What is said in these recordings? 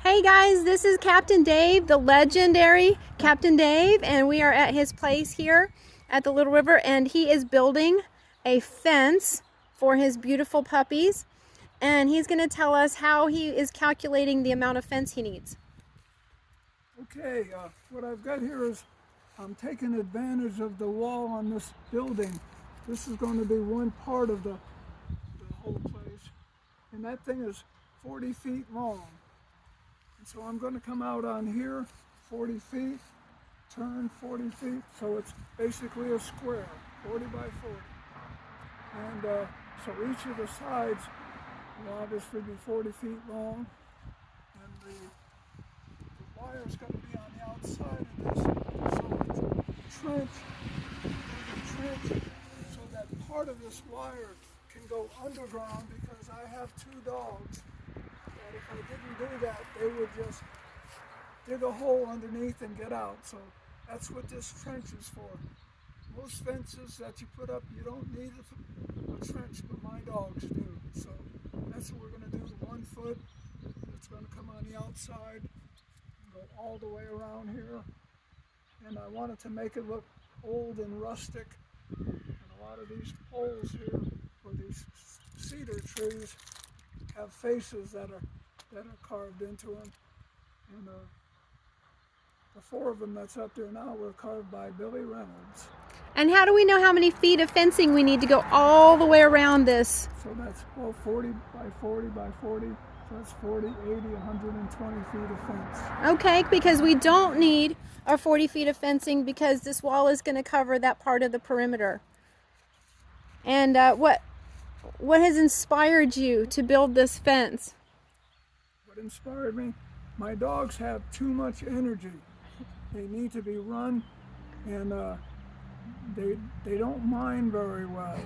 Hey guys, this is Captain Dave, the legendary Captain Dave, and we are at his place here at the Little River, and he is building a fence for his beautiful puppies, and he's going to tell us how he is calculating the amount of fence he needs. Okay, what I've got here is I'm taking advantage of the wall on this building. This is going to be one part of the whole place, and that thing is 40 feet long. And so I'm going to come out on here 40 feet, turn 40 feet, so it's basically a square, 40 by 40. And so each of the sides will obviously be 40 feet long, and the wire is going to be on the outside of this, so it's a trench, so that part of this wire can go underground, because I have two dogs that if I didn't do that, they would just dig a hole underneath and get out. So that's what this trench is for. Most fences that you put up, you don't need a trench, but my dogs do. So that's what we're going to do. 1 foot, it's going to come on the outside, go all the way around here. And I wanted to make it look old and rustic. And a lot of these poles here, or these cedar trees, have faces that are carved into them. And the 4 of them that's up there now were carved by Billy Reynolds. And how do we know how many feet of fencing we need to go all the way around this? So that's 40 by 40 by 40. So that's 40, 80, 120 feet of fence. Okay, because we don't need our 40 feet of fencing because this wall is going to cover that part of the perimeter. And what has inspired you to build this fence? What inspired me? My dogs have too much energy. They need to be run, and they don't mind very well.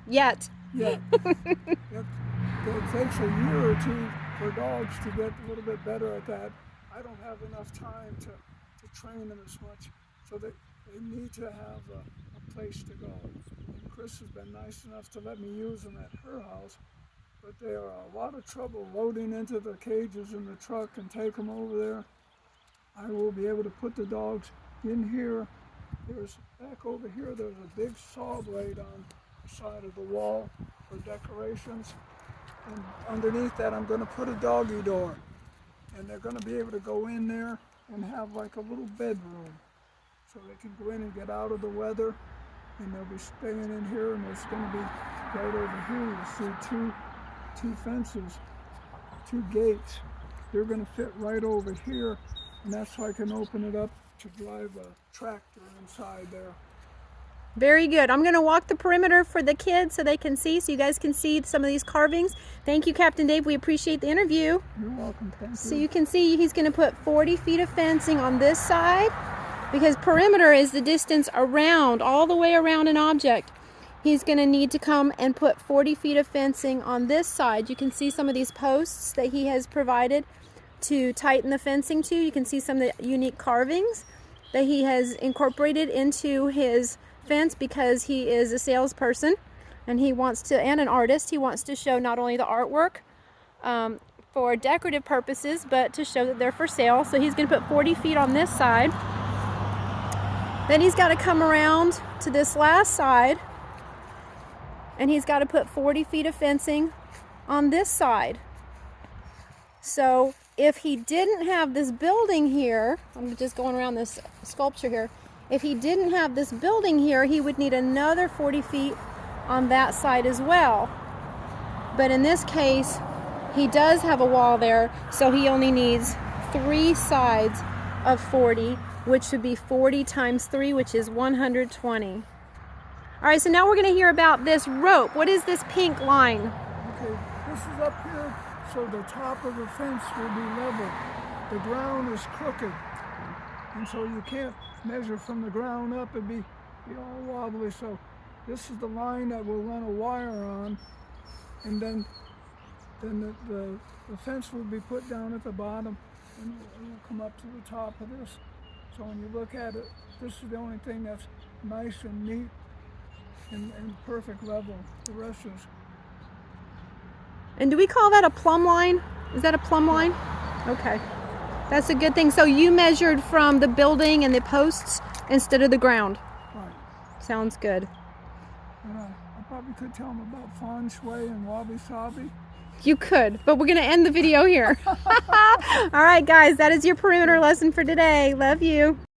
Yet. Yeah. It takes a year or two for dogs to get a little bit better at that. I don't have enough time to train them as much, so they need to have a place to go. And Chris has been nice enough to let me use them at her house, but they are a lot of trouble loading into the cages in the truck and take them over there. I will be able to put the dogs in here. Back over here, there's a big saw blade on the side of the wall for decorations. And underneath that, I'm going to put a doggy door. And they're going to be able to go in there and have like a little bedroom. So they can go in and get out of the weather. And they'll be staying in here, and there's going to be right over here, you'll see two fences, 2 gates. They're going to fit right over here, and that's so I can open it up to drive a tractor inside there. Very good. I'm going to walk the perimeter for the kids so they can see, so you guys can see some of these carvings. Thank you, Captain Dave. We appreciate the interview. You're welcome. Thank you. So you can see he's going to put 40 feet of fencing on this side, because perimeter is the distance around, all the way around an object. He's going to need to come and put 40 feet of fencing on this side. You can see some of these posts that he has provided to tighten the fencing to. You can see some of the unique carvings that he has incorporated into his fence, because he is a salesperson and and an artist. He wants to show not only the artwork for decorative purposes, but to show that they're for sale. So he's going to put 40 feet on this side. Then he's got to come around to this last side, and he's got to put 40 feet of fencing on this side. So if he didn't have this building here, I'm just going around this sculpture here. If he didn't have this building here, he would need another 40 feet on that side as well. But in this case, he does have a wall there, so he only needs 3 sides of 40, which would be 40 times 3, which is 120. All right, so now we're going to hear about this rope. What is this pink line? Okay, this is up here, so the top of the fence will be level. The ground is crooked, and so you can't measure from the ground up and be all wobbly. So this is the line that we'll run a wire on, and then the fence will be put down at the bottom, and it will come up to the top of this. So when you look at it, this is the only thing that's nice and neat and perfect level. The rest is And do we call that a plumb line? Is that a plumb line? Okay. That's a good thing. So you measured from the building and the posts instead of the ground. Right. Sounds good. And I probably could tell them about feng shui and wabi sabi. You could, but we're going to end the video here. All right, guys, that is your perimeter lesson for today. Love you.